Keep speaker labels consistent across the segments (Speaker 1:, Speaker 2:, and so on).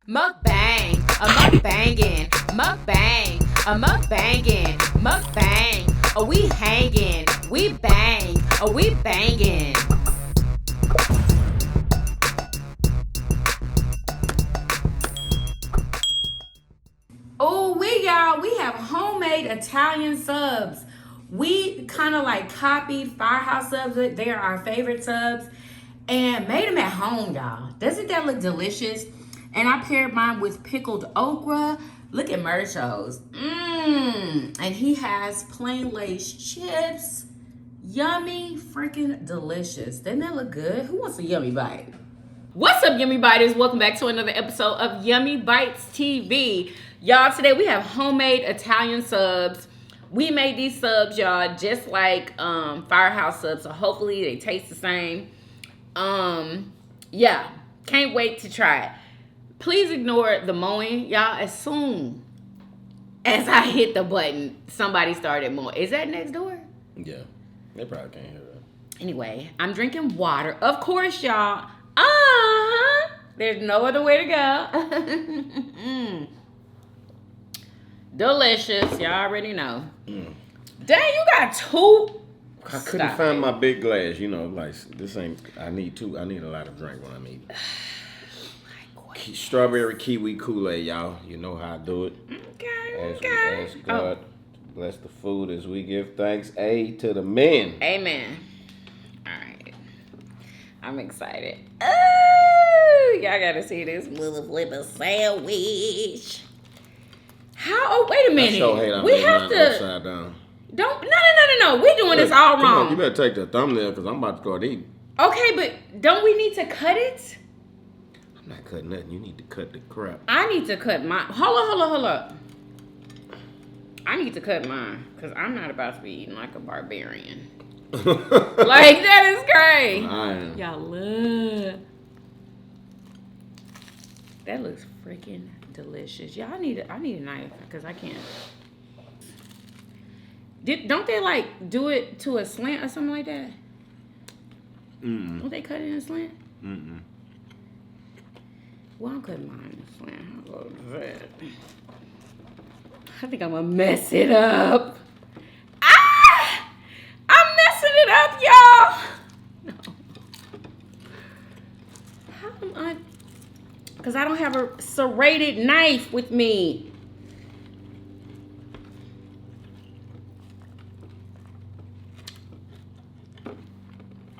Speaker 1: Mukbang, a mukbangin', mukbang, a mukbangin', mukbang. Oh, we hangin', we bang, oh, we bangin'. Oh, we have homemade Italian subs. We kind of like copied Firehouse subs. They are our favorite subs. And made them at home, y'all. Doesn't that look delicious? And I paired mine with pickled okra. Look at Mercho's. And he has plain Lay's chips. Yummy, freaking delicious. Doesn't that look good? Who wants a yummy bite? What's up, Yummy Biters? Welcome back to another episode of Yummybitestv. Y'all, today we have homemade Italian subs. We made these subs, y'all, just like Firehouse subs. So hopefully they taste the same. Yeah, can't wait to try it. Please ignore the mowing, y'all. As soon as I hit the button, somebody started mowing. Is that next door?
Speaker 2: Yeah, they probably can't hear that. Anyway,
Speaker 1: I'm drinking water, of course, y'all. There's no other way to go. Delicious, y'all already know. Dang, you got two.
Speaker 2: I couldn't find my big glass, like this ain't, I need a lot of drink when I'm eating. Strawberry kiwi Kool-Aid, y'all. You know how I do it.
Speaker 1: Okay.
Speaker 2: We ask God to bless the food as we give thanks. A to the men.
Speaker 1: Amen. All right. I'm excited. Oh, y'all gotta see this motherfucker sandwich. How? Oh, wait a minute. We have to.
Speaker 2: Upside down.
Speaker 1: Don't. No. We're doing this all wrong.
Speaker 2: Come on, you better take the thumbnail because I'm about to start eating.
Speaker 1: Okay, but don't we need to cut it?
Speaker 2: I'm not cutting nothing. You need to cut the crap.
Speaker 1: I need to cut mine. Hold up. I need to cut mine because I'm not about to be eating like a barbarian. Like, that is crazy. Y'all look. That looks freaking delicious. Y'all, I need a knife because I can't. Don't they like do it to a slant or something like that? Don't they cut it in a slant? Well, I'm cutting mine in a slant. How about that? I think I'm gonna mess it up. I'm messing it up, y'all. No. How am I? Because I don't have a serrated knife with me.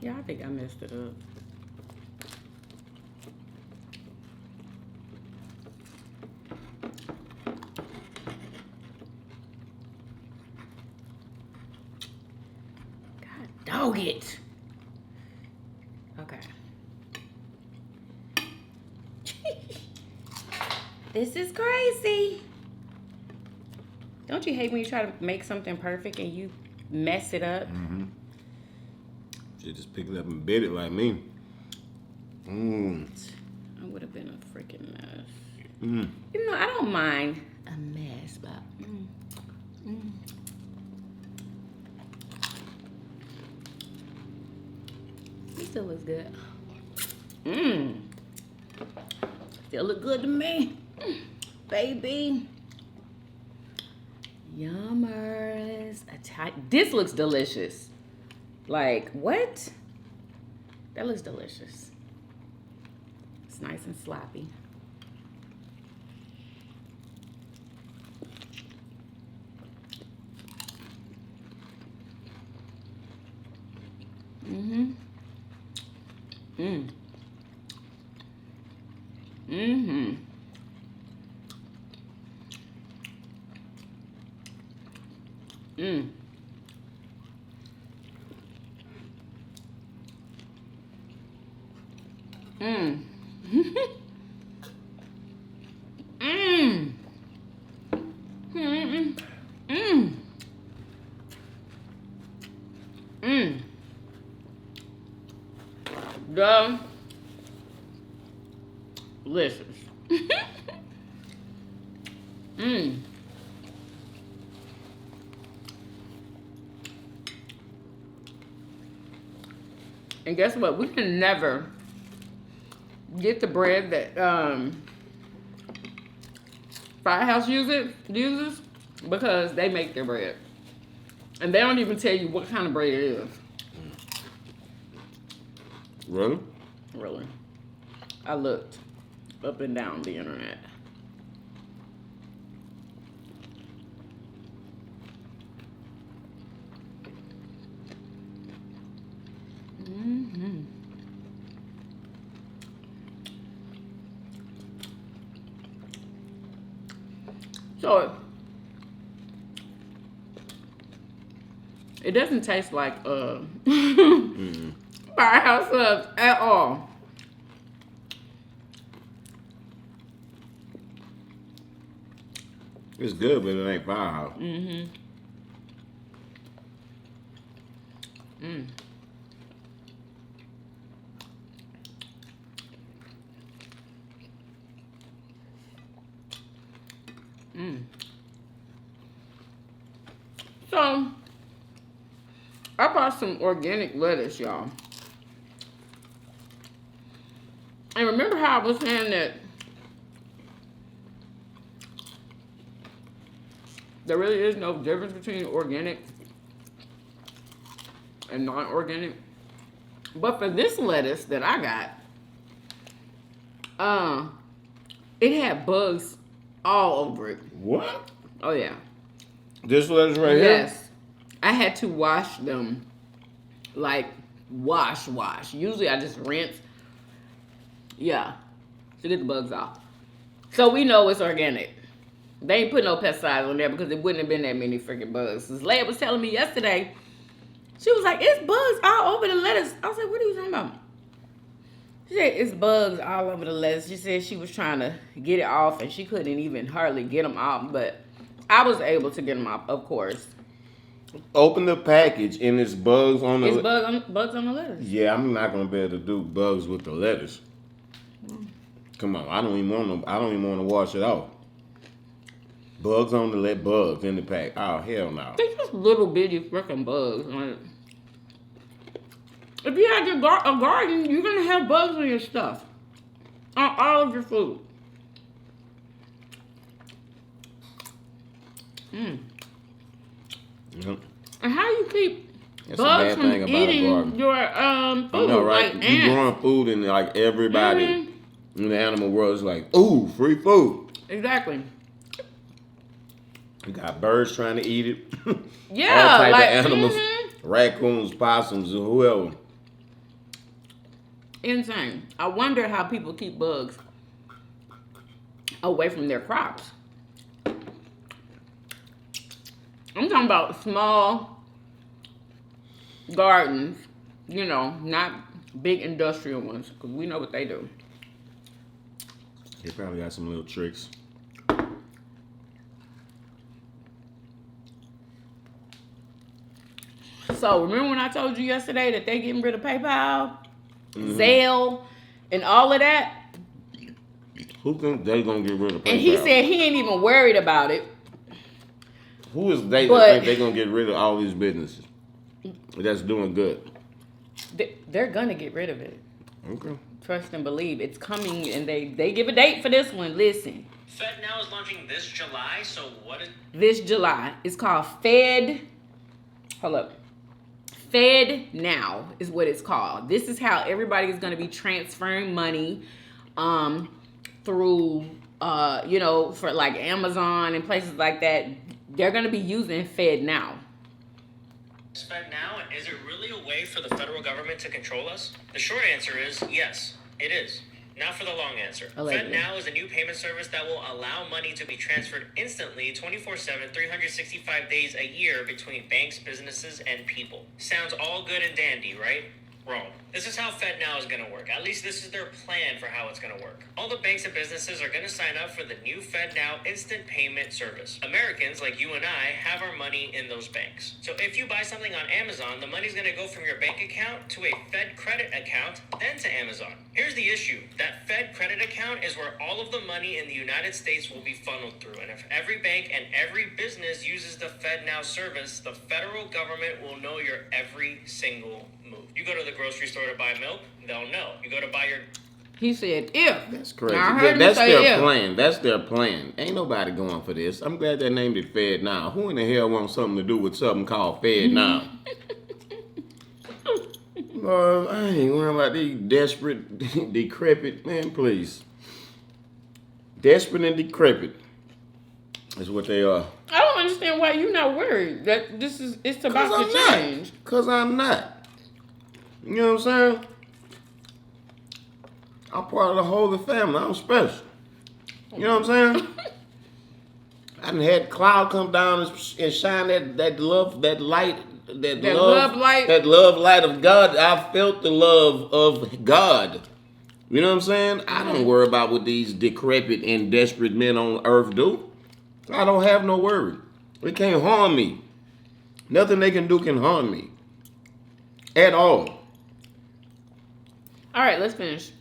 Speaker 1: Yeah, I think I messed it up. God dog it. Okay. This is crazy. Don't you hate when you try to make something perfect and you mess it up?
Speaker 2: Should just pick it up and bit it like me.
Speaker 1: I would have been a freaking mess. Even though I don't mind a mess, but it still looks good. Still look good to me, baby. Yummers. This looks delicious. Like, what? That looks delicious. It's nice and sloppy. Delicious. And guess what? We can never get the bread that
Speaker 3: Firehouse uses because they make their bread. And they don't even tell you what kind of bread it is.
Speaker 2: Really?
Speaker 3: Really. I looked up and down the internet. Mm-hmm. So it doesn't taste like Firehouse subs at all.
Speaker 2: It's good, but it ain't Firehouse.
Speaker 3: Mm-hmm. Mm. Mm. So I bought some organic lettuce, y'all. And remember how I was saying that there really is no difference between organic and non-organic? But for this lettuce that I got, it had bugs all over it.
Speaker 2: What?
Speaker 3: Oh yeah.
Speaker 2: This lettuce right here?
Speaker 3: Yes. I had to wash them. Like wash. Usually I just rinse. Yeah. To get the bugs off. So we know it's organic. They ain't put no pesticides on there because it wouldn't have been that many freaking bugs. This lady was telling me yesterday, she was like, it's bugs all over the lettuce. I was like, what are you talking about? She said, it's bugs all over the lettuce. She said she was trying to get it off and she couldn't even hardly get them off. But I was able to get them off, of course.
Speaker 2: Open the package and it's bugs on the
Speaker 3: It's bugs on the lettuce.
Speaker 2: Yeah, I'm not gonna be able to do bugs with the lettuce. Come on, I don't even want to wash it off. Bugs on the bugs in the pack. Oh hell no.
Speaker 3: They're just little bitty freaking bugs. Like, if you have a garden, you're gonna have bugs on your stuff, on all of your food.
Speaker 2: Yep.
Speaker 3: And how you keep
Speaker 2: That's a
Speaker 3: bugs
Speaker 2: bad
Speaker 3: from
Speaker 2: thing about a
Speaker 3: eating
Speaker 2: garden.
Speaker 3: your food?
Speaker 2: I know, right?
Speaker 3: Like
Speaker 2: You
Speaker 3: ants.
Speaker 2: growing food and like everybody in the animal world is like, ooh, free food.
Speaker 3: Exactly.
Speaker 2: You got birds trying to eat it.
Speaker 3: Yeah,
Speaker 2: all type
Speaker 3: like,
Speaker 2: of animals, raccoons, possums, or whoever.
Speaker 3: Insane. I wonder how people keep bugs away from their crops. I'm talking about small gardens, you know, not big industrial ones, because we know what they do.
Speaker 2: They probably got some little tricks.
Speaker 3: So remember when I told you yesterday that they getting rid of PayPal, Zelle, and all of that?
Speaker 2: Who think they gonna get rid of PayPal?
Speaker 3: And he said he ain't even worried about it.
Speaker 2: Who is they
Speaker 3: But-
Speaker 2: that think they gonna get rid of all these businesses that's doing good?
Speaker 3: They're gonna get rid of it.
Speaker 2: Okay.
Speaker 3: Trust and believe. It's coming, and they give a date for this one. Listen.
Speaker 4: FedNow is launching this July, so what is...
Speaker 3: This July. It's called Fed. Hold up. Fed Now is what it's called. This is how everybody is going to be transferring money through, you know, for like Amazon and places like that. They're going to be using Fed Now.
Speaker 4: FedNow, is it really a way for the federal government to control us? The short answer is yes, it is. Now for the long answer.
Speaker 3: Allegedly.
Speaker 4: FedNow is a new payment service that will allow money to be transferred instantly 24/7, 365 days a year between banks, businesses, and people. Sounds all good and dandy, right? Wrong. This is how FedNow is going to work. At least this is their plan for how it's going to work. All the banks and businesses are going to sign up for the new FedNow instant payment service. Americans like you and I have our money in those banks. So if you buy something on Amazon, the money's going to go from your bank account to a Fed credit account, then to Amazon. Here's the issue. That Fed credit account is where all of the money in the United States will be funneled through. And if every bank and every business uses the FedNow service, the federal government will know your every single move. You go to the grocery store to buy milk, they'll know. You go to buy your
Speaker 3: He said if.
Speaker 2: That's crazy.
Speaker 3: I heard him
Speaker 2: That's
Speaker 3: say
Speaker 2: their
Speaker 3: if.
Speaker 2: plan. That's their plan. Ain't nobody going for this. I'm glad they named it Fed Now. Who in the hell wants something to do with something called Fed Now? I ain't worrying about these desperate, decrepit, man, please. Desperate and decrepit is what they are.
Speaker 3: I don't understand why you're not worried that it's about to change.
Speaker 2: Because I'm not. You know what I'm saying? I'm part of the Holy Family. I'm special. You know what I'm saying? I done had cloud come down and shine that love, that light, that love
Speaker 3: light.
Speaker 2: That love light of God. I felt the love of God. You know what I'm saying? I don't worry about what these decrepit and desperate men on earth do. I don't have no worry. It can't harm me. Nothing they can do can harm me. At all.
Speaker 3: All right, let's finish.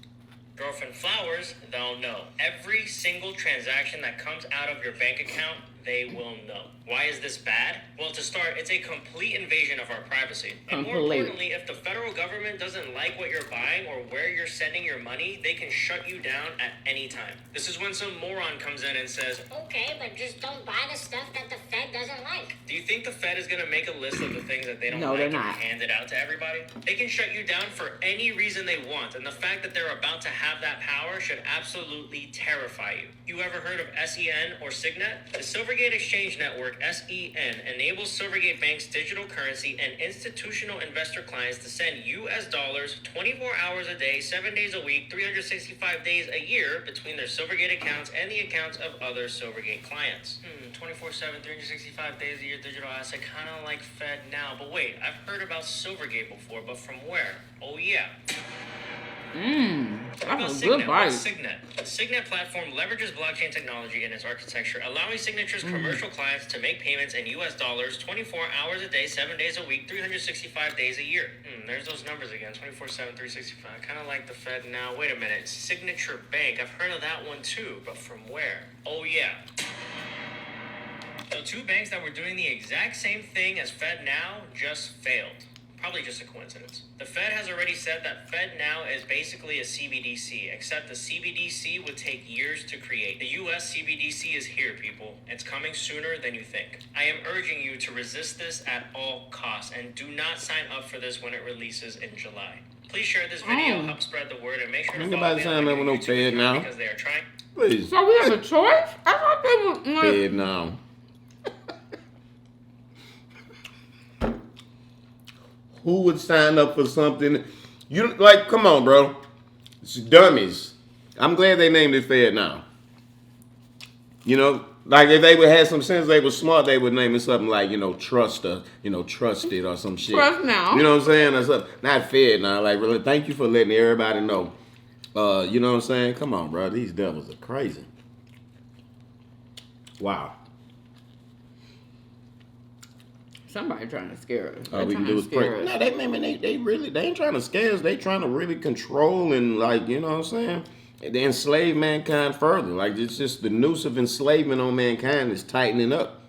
Speaker 4: Girlfriend Flowers, they'll know. Every single transaction that comes out of your bank account, they will know. Why is this bad? Well, to start, it's a complete invasion of our privacy. And more importantly, if the federal government doesn't like what you're buying or where you're sending your money, they can shut you down at any time. This is when some moron comes in and says,
Speaker 5: okay, but just don't buy the stuff that the Fed doesn't like.
Speaker 4: do you think the Fed is going to make a list of the things that they don't
Speaker 3: No,
Speaker 4: like
Speaker 3: they're
Speaker 4: and
Speaker 3: not.
Speaker 4: hand it out to everybody? They can shut you down for any reason they want, and the fact that they're about to have that power should absolutely terrify you. You ever heard of SEN or Signet? The Silvergate Exchange Network, SEN, enables Silvergate Bank's digital currency and institutional investor clients to send US dollars 24 hours a day, 7 days a week, 365 days a year between their Silvergate accounts and the accounts of other Silvergate clients. 24/7, 365 days a year digital asset, kind of like Fed Now. But wait, I've heard about Silvergate before, but from where? Oh yeah.
Speaker 3: That's a good bite.
Speaker 4: Signet. The Signet platform leverages blockchain technology in its architecture, allowing Signature's commercial clients to make payments in US dollars 24 hours a day, 7 days a week, 365 days a year. There's those numbers again, 24/7, 365. Kind of like the Fed Now. Wait a minute, Signature Bank. I've heard of that one too, but from where? Oh yeah. So two banks that were doing the exact same thing as Fed Now just failed. Probably just a coincidence. The Fed has already said that Fed Now is basically a CBDC, except the CBDC would take years to create. The US CBDC is here, people. It's coming sooner than you think. I am urging you to resist this at all costs and do not sign up for this when it releases in July. Please share this video, help spread the word, and make sure to follow me on
Speaker 2: with no Fed Now.
Speaker 4: because they are trying.
Speaker 2: Please.
Speaker 3: So we have a choice? I thought they were
Speaker 2: Fed Now. Who would sign up for something? You like, come on, bro. It's dummies. I'm glad they named it Fed Now. You know, like if they would have some sense, they were smart, they would name it something like, Trusted or some shit.
Speaker 3: Trust Now.
Speaker 2: You know what I'm saying? Or something. Not Fed Now. Like, really, thank you for letting everybody know. You know what I'm saying? Come on, bro. These devils are crazy. Wow.
Speaker 3: Somebody trying to scare us.
Speaker 2: All we can do is pray. No, they ain't trying to scare us. They trying to really control and, like, you know what I'm saying? They enslave mankind further. Like, it's just the noose of enslavement on mankind is tightening up.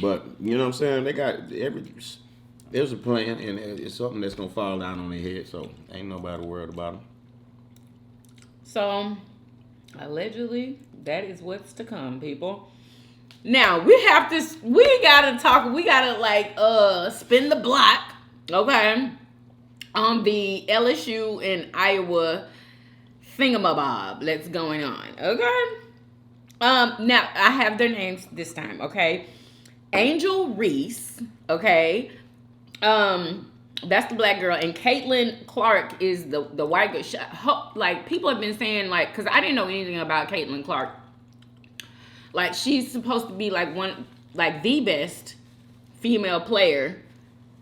Speaker 2: But, you know what I'm saying? They got there's a plan, and it's something that's going to fall down on their head, so ain't nobody worried about them.
Speaker 3: So, allegedly, that is what's to come, people. Now, we gotta spin the block, okay, on the LSU and Iowa thingamabob that's going on, okay? Now, I have their names this time, okay? Angel Reese, okay? That's the black girl, and Caitlin Clark is the white girl. Like, people have been saying, like, because I didn't know anything about Caitlin Clark. Like, she's supposed to be the best female player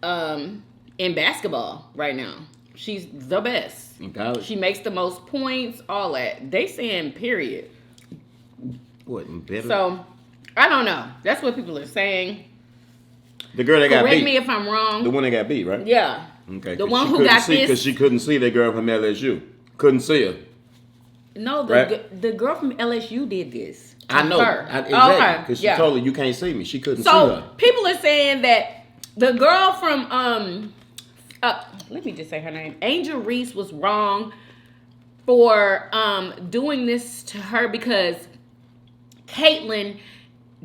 Speaker 3: in basketball right now. She's the best.
Speaker 2: In college?
Speaker 3: She makes the most points, all that. They saying period.
Speaker 2: What, better?
Speaker 3: So, I don't know. That's what people are saying.
Speaker 2: The girl that got beat.
Speaker 3: Correct me if I'm wrong.
Speaker 2: The one that got beat, right?
Speaker 3: Yeah.
Speaker 2: Okay.
Speaker 3: The one who got this.
Speaker 2: Because she couldn't see that girl from LSU. Couldn't see her.
Speaker 3: No,
Speaker 2: right?
Speaker 3: the girl from LSU did this.
Speaker 2: I know. Exactly. Because she told her, you can't see me. She couldn't see her.
Speaker 3: So, people are saying that the girl from let me just say her name. Angel Reese was wrong for doing this to her because Caitlyn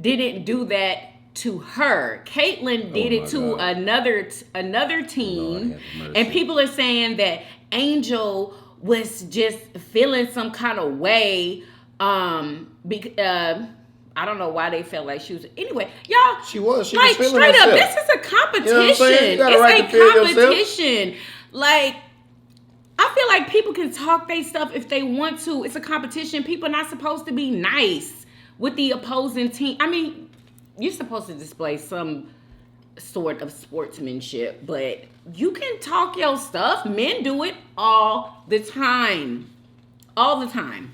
Speaker 3: didn't do that to her. Caitlyn did it to another team, and people are saying that Angel was just feeling some kind of way. I don't know why they felt like she was. Anyway, y'all.
Speaker 2: She was
Speaker 3: like
Speaker 2: feeling
Speaker 3: straight
Speaker 2: herself.
Speaker 3: up. This is a competition.
Speaker 2: You know what I'm saying? You got a right
Speaker 3: It's
Speaker 2: to
Speaker 3: a
Speaker 2: feel yourself.
Speaker 3: competition. Like, I feel like people can talk their stuff if they want to. It's a competition. People are not supposed to be nice with the opposing team. I mean, you're supposed to display some sort of sportsmanship, but you can talk your stuff. Men do it all the time. All the time.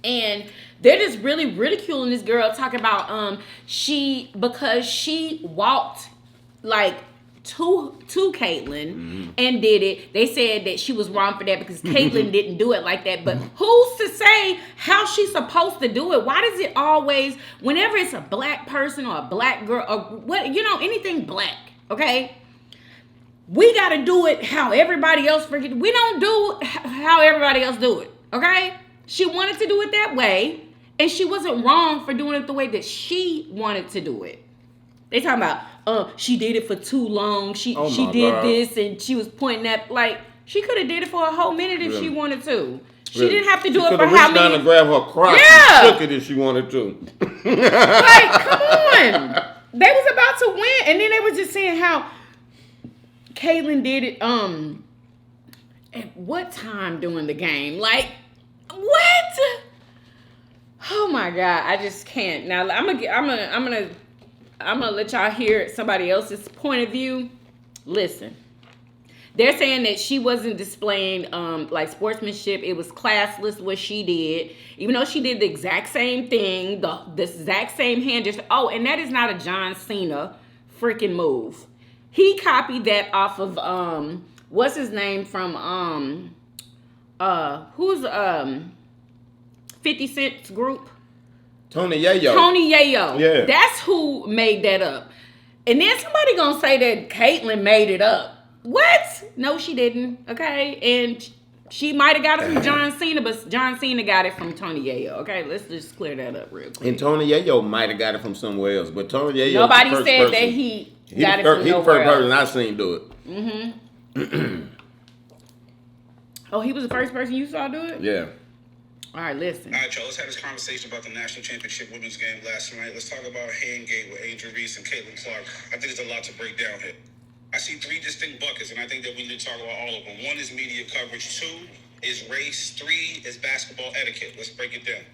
Speaker 3: And they're just really ridiculing this girl, talking about because she walked like to Caitlyn and did it. They said that she was wrong for that because Caitlyn didn't do it like that. But who's to say how she's supposed to do it? Why does it always, whenever it's a black person or a black girl or what, anything black, okay? We got to do it how everybody else freaking. We don't do how everybody else do it, okay? She wanted to do it that way, and she wasn't wrong for doing it the way that she wanted to do it. They talking about, she did it for too long. She did this, and she was pointing at, like, she could have did it for a whole minute if she wanted to. She didn't have to do it for how many.
Speaker 2: She could have reached down and grabbed her crotch and shook it if she wanted to.
Speaker 3: Like, come on. They was about to win, and then they were just saying how Caitlyn did it, at what time during the game? Like, what? Oh my God, I just can't. Now I'm gonna let y'all hear somebody else's point of view. Listen, they're saying that she wasn't displaying like sportsmanship. It was classless what she did, even though she did the exact same thing, the exact same hand gesture. Oh, and that is not a John Cena freaking move. He copied that off of what's his name from who's 50 Cent's group?
Speaker 2: Tony Yayo.
Speaker 3: Tony Yayo.
Speaker 2: Yeah.
Speaker 3: That's who made that up. And then somebody gonna say that Caitlyn made it up. What? No, she didn't. Okay. And she might have got it from John Cena, but John Cena got it from Tony Yayo. Okay, let's just clear that up real quick.
Speaker 2: And Tony Yayo might have got it from somewhere else, but Tony Yayo.
Speaker 3: Nobody said that he got it from
Speaker 2: He the
Speaker 3: nowhere
Speaker 2: first person
Speaker 3: else.
Speaker 2: I seen do it.
Speaker 3: Oh, he was the first person you saw do it?
Speaker 2: Yeah.
Speaker 3: All right, listen.
Speaker 6: All right, y'all, let's have this conversation about the national championship women's game last night. Let's talk about Handgate with Angel Reese and Caitlin Clark. I think there's a lot to break down here. I see three distinct buckets, and I think that we need to talk about all of them. One is media coverage. Two is race. Three is basketball etiquette. Let's break it down.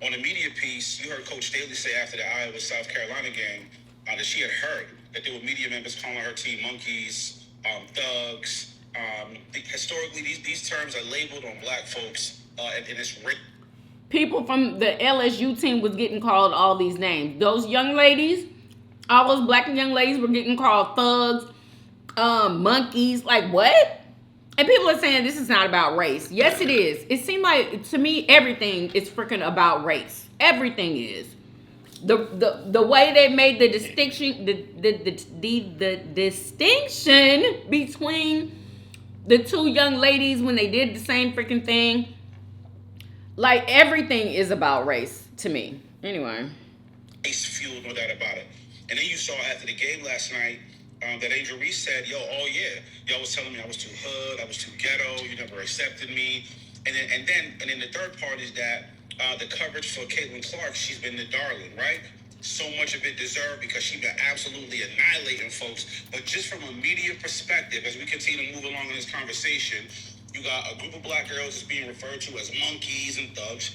Speaker 6: On the media piece, you heard Coach Staley say after the Iowa-South Carolina game that she had heard that there were media members calling her team monkeys, thugs. Historically, these terms are labeled on black folks, and it's written.
Speaker 3: People from the LSU team was getting called all these names. Those young ladies, all those black young ladies were getting called thugs, monkeys, like what? And people are saying this is not about race. Yes, it is. It seemed like, to me, everything is freaking about race. Everything is. The way they made the distinction, the distinction between the two young ladies when they did the same freaking thing, like everything is about race to me. Anyway,
Speaker 6: Race fueled, no doubt about it. And then you saw after the game last night that Angel Reese said, y'all was telling me I was too hood, I was too ghetto, you never accepted me. And then the third part is that the coverage for Caitlin Clark, she's been the darling, right? So much of it deserved because she's been absolutely annihilating folks. But just from a media perspective, as we continue to move along in this conversation, you got a group of black girls that's being referred to as monkeys and thugs,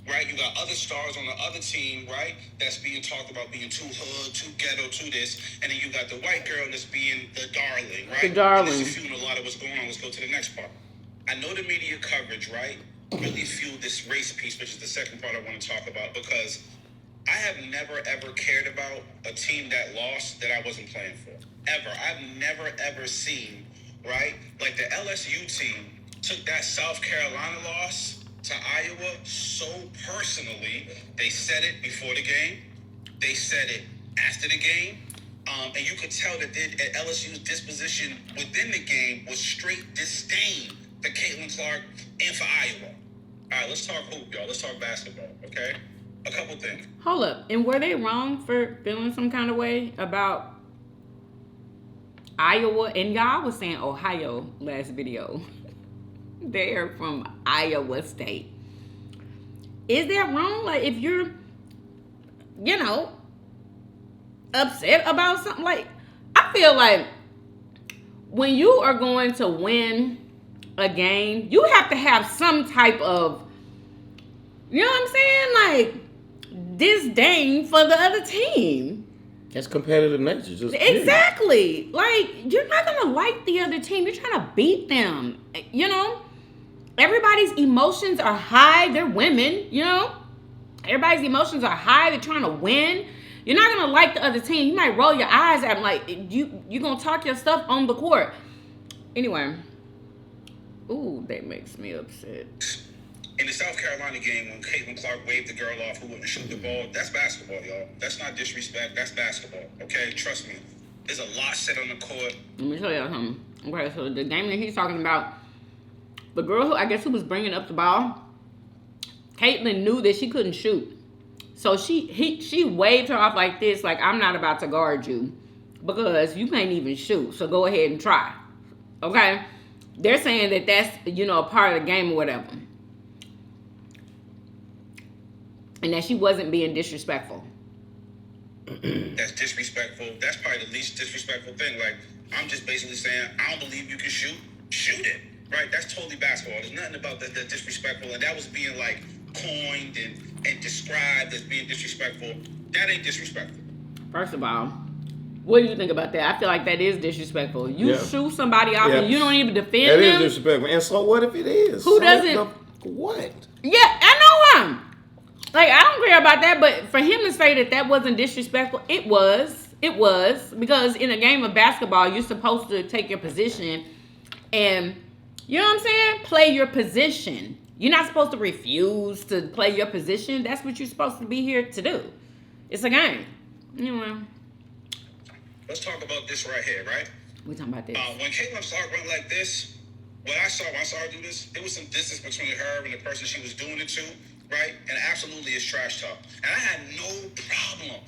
Speaker 6: right? You got other stars on the other team, right? That's being talked about being too hood, too ghetto, too this. And then you got the white girl that's being the darling, right?
Speaker 3: The darling.
Speaker 6: And this is fueling a lot of what's going on. Let's go to the next part. I know the media coverage, right, really fueled this race piece, which is the second part I want to talk about, because I have never, ever cared about a team that lost that I wasn't playing for. Ever. I've never, ever seen, right? Like the LSU team took that South Carolina loss to Iowa so personally. They said it before the game. They said it after the game. And you could tell that LSU's disposition within the game was straight disdain for Caitlin Clark and for Iowa. All right, let's talk hoop, y'all. Let's talk basketball, okay? A couple things.
Speaker 3: Hold up. And were they wrong for feeling some kind of way about Iowa? And y'all was saying Ohio last video. They're from Iowa State. Is that wrong? Like, if you're, upset about something, like, I feel like when you are going to win a game, you have to have some type of, you know what I'm saying? Like, disdain for the other team.
Speaker 2: That's competitive nature. Just
Speaker 3: Exactly. Like, you're not going to like the other team. You're trying to beat them. Everybody's emotions are high. They're women, Everybody's emotions are high. They're trying to win. You're not going to like the other team. You might roll your eyes at them like, you're going to talk your stuff on the court. Anyway. Ooh, that makes me upset.
Speaker 6: In the South Carolina game, when Caitlin Clark waved the girl off who wouldn't shoot the ball, that's basketball, y'all. That's not disrespect. That's basketball, okay? Trust me. There's a lot said on the court.
Speaker 3: Let me tell you something. Okay, so the game that he's talking about, the girl who was bringing up the ball, Caitlin knew that she couldn't shoot. So she waved her off like this, like, I'm not about to guard you because you can't even shoot. So go ahead and try. Okay? They're saying that that's, a part of the game or whatever. And that she wasn't being disrespectful.
Speaker 6: That's disrespectful. That's probably the least disrespectful thing. Like, I'm just basically saying, I don't believe you can shoot. Shoot it. Right? That's totally basketball. There's nothing about that that's disrespectful. And that was being, like, coined and described as being disrespectful. That ain't disrespectful.
Speaker 3: First of all, what do you think about that? I feel like that is disrespectful. You shoot somebody off and you don't even defend them.
Speaker 2: That is disrespectful. And so what if it is?
Speaker 3: Who doesn't?
Speaker 2: What?
Speaker 3: Yeah, I know him. Like, I don't care about that, but for him to say that wasn't disrespectful, it was. It was. Because in a game of basketball, you're supposed to take your position and, you know what I'm saying? Play your position. You're not supposed to refuse to play your position. That's what you're supposed to be here to do. It's a game. Anyway.
Speaker 6: Let's talk about this right here, right?
Speaker 3: We talking about this.
Speaker 6: When Caitlin Clark went like this, when I saw her do this, there was some distance between her and the person she was doing it to, right? And absolutely it's trash talk. And I had no problem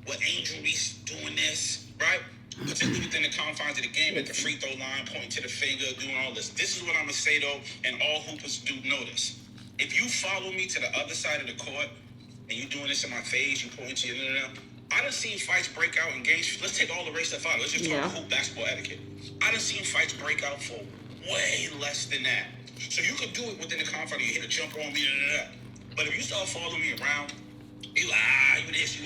Speaker 6: with Angel Reese doing this, right? Particularly within the confines of the game, at the free throw line, pointing to the finger, doing all this. This is what I'm going to say, though, and all hoopers do know this. If you follow me to the other side of the court, and you doing this in my face, you pointing to your, I done seen fights break out in games. Let's take all the race stuff out. Let's just talk hoop basketball etiquette. I done seen fights break out for way less than that. So you could do it within the confines. You hit a jump on me, But if you start following me around, you this,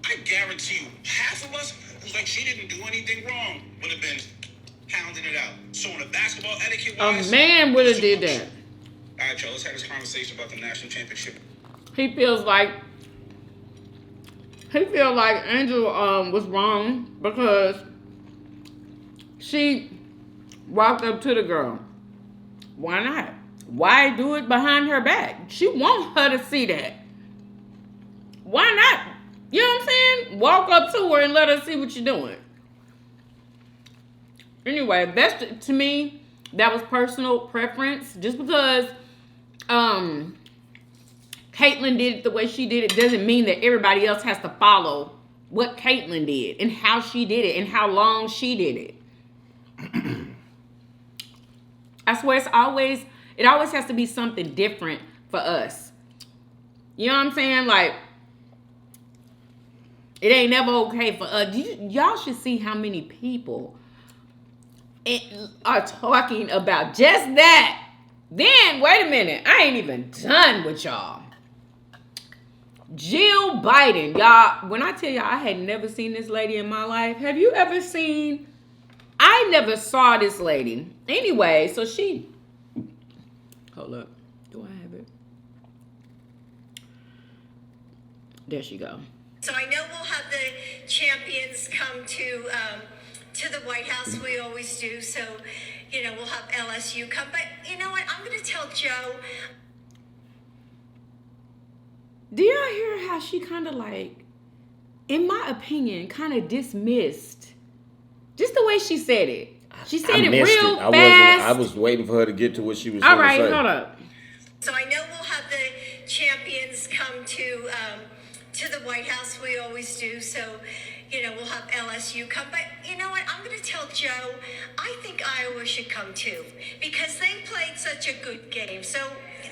Speaker 6: I guarantee you, half of us who's like she didn't do anything wrong would have been pounding it out. So in a basketball etiquette wise,
Speaker 3: a man would have did that.
Speaker 6: All right, y'all, let's have this conversation about the national championship.
Speaker 3: He feels like Angel was wrong because she walked up to the girl. Why not? Why do it behind her back? She wants her to see that. Why not? You know what I'm saying? Walk up to her and let her see what you're doing. Anyway, that's to me, that was personal preference. Just because Caitlin did it the way she did it doesn't mean that everybody else has to follow what Caitlin did and how she did it and how long she did it. I swear it always has to be something different for us. You know what I'm saying? Like, it ain't never okay for us. Y'all should see how many people are talking about just that. Then, wait a minute. I ain't even done with y'all. Jill Biden. Y'all, when I tell y'all I had never seen this lady in my life, have you ever seen? I never saw this lady. Anyway, so she... Hold up. Do I have it? There she go.
Speaker 7: So I know we'll have the champions come to the White House. We always do. So, we'll have LSU come. But you know what? I'm going to tell Joe.
Speaker 3: Do y'all hear how she kind of like in my opinion, kind of dismissed just the way she said it. She said it real fast.
Speaker 2: I was waiting for her to get to what she was
Speaker 3: All
Speaker 2: going to say.
Speaker 3: right, hold up.
Speaker 7: So I know we'll have the champions come to the White House. We always do. So, we'll have LSU come. But you know what? I'm going to tell Joe, I think Iowa should come too. Because they played such a good game. So,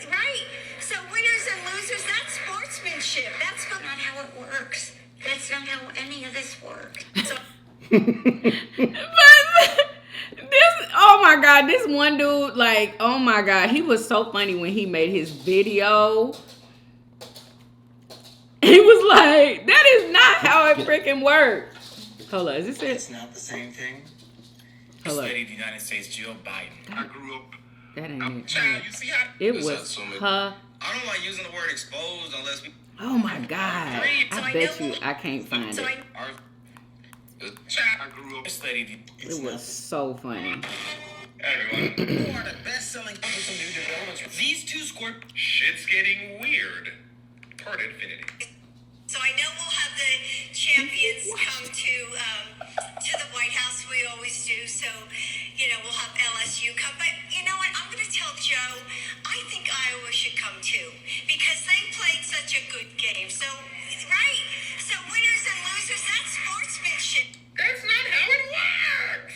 Speaker 7: right? So winners and losers, that's sportsmanship. That's not how it works. That's not how any of this works. So,
Speaker 3: Oh my God, this one dude, like, oh my God, he was so funny when he made his video. He was like, that is not how it freaking works. Hold on, is this it?
Speaker 8: It's not the same thing.
Speaker 3: Hold on.
Speaker 8: Lady of the United States, Jill Biden. I grew up.
Speaker 3: That ain't it.
Speaker 6: Child, you see how
Speaker 3: It was her.
Speaker 6: I don't like using the word exposed unless we.
Speaker 3: Oh my God. I bet you I can't find
Speaker 7: so
Speaker 3: it.
Speaker 6: Child,
Speaker 8: I grew up. This lady.
Speaker 3: It was so funny.
Speaker 6: everyone, who are the best-selling with some new developments? These two scored. Shit's getting weird. Part infinity. So I know we'll have the champions come to the White House. We always do. So, we'll have LSU come. But you know what? I'm going to tell Joe, I think Iowa should come too. Because they played such a good game. So, right? So winners and losers, that's sportsmanship. That's not how it works.